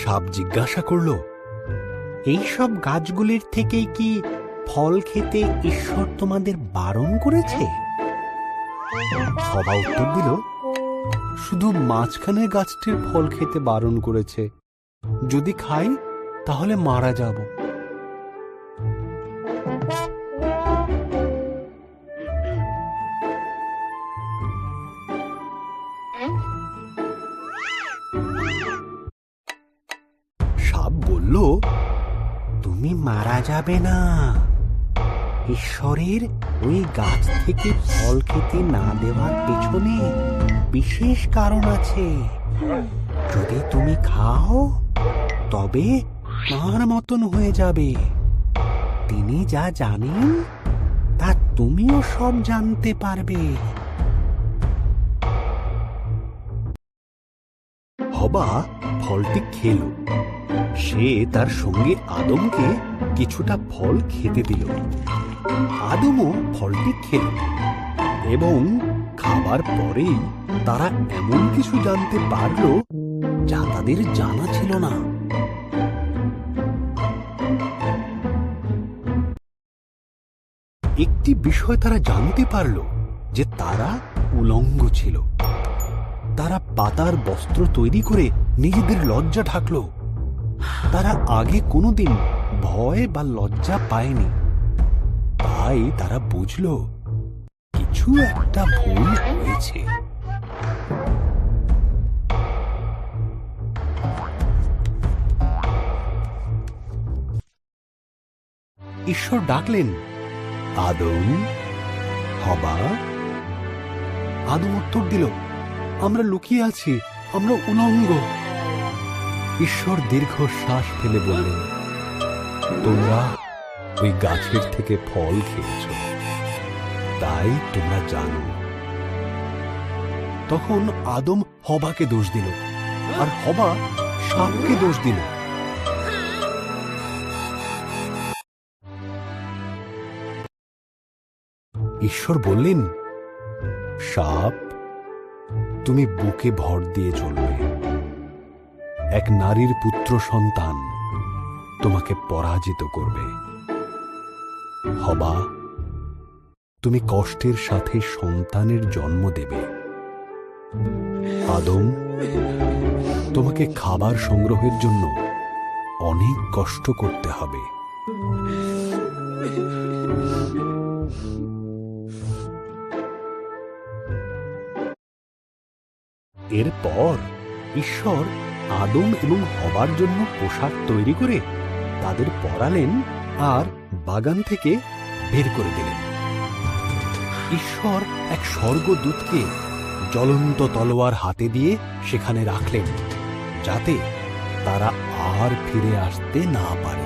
সাপ জিজ্ঞাসা করল, এইসব গাছগুলির থেকেই কি ফল খেতে ঈশ্বর তোমাদের বারণ করেছে? হবা উত্তর দিল, শুধু মাঝখানের গাছটির ফল খেতে বারণ করেছে। যদি খাই তাহলে মারা যাব। সাপ বলল, তুমি মারা যাবে না। ঈশ্বরের ওই গাছ থেকে ফল খেতে না দেওয়ার পেছনে বিশেষ কারণ আছে। যদি তুমি খাও তবে তার মতন হয়ে যাবে। তিনি যা জানেন তা তুমিও সব জানতে পারবে। হবা ফলটি খেল। সে তার সঙ্গে আদমকে কিছুটা ফল খেতে দিল। আদমও ফলটি খেল এবং খাবার পরেই তারা এমন কিছু জানতে পারল যা তাদের জানা ছিল না। একটি বিষয় তারা জানতে পারল যে তারা উলঙ্গ ছিল। তারা পাতার বস্ত্র তৈরি করে নিজেদের লজ্জা ঢাকল। তারা আগে কোনোদিন ভয় বা লজ্জা পায়নি। তাই তারা বুঝল কিছু একটা ভুল হয়েছে। ঈশ্বর ডাকলেন, আদম, হবা। আদম উত্তর দিল, আমরা লুকিয়ে আছি, আমরা উলঙ্গ। ঈশ্বর দীর্ঘশ্বাস ফেলে বললেন, তোমরা ওই গাছের থেকে ফল খেয়েছ, তাই তোমরা জানো। তখন আদম হবাকে দোষ দিল, আর হবা সাপকে দোষ দিল। ঈশ্বর বললেন, সাপ, তুমি বুকে ভর দিয়ে চলবে। এক নারীর পুত্র সন্তান তোমাকে পরাজিত করবে। হবা, তুমি কষ্টের সাথে সন্তানের জন্ম দেবে। আদম, তোমাকে খাবার সংগ্রহের জন্য অনেক কষ্ট করতে হবে। এরপর ঈশ্বর আদম এবং হবার জন্য পোশাক তৈরি করে তাদের পরালেন আর বাগান থেকে বের করে দিলেন। ঈশ্বর এক স্বর্গদূতকে জ্বলন্ত তলোয়ার হাতে দিয়ে সেখানে রাখলেন, যাতে তারা আর ফিরে আসতে না পারে।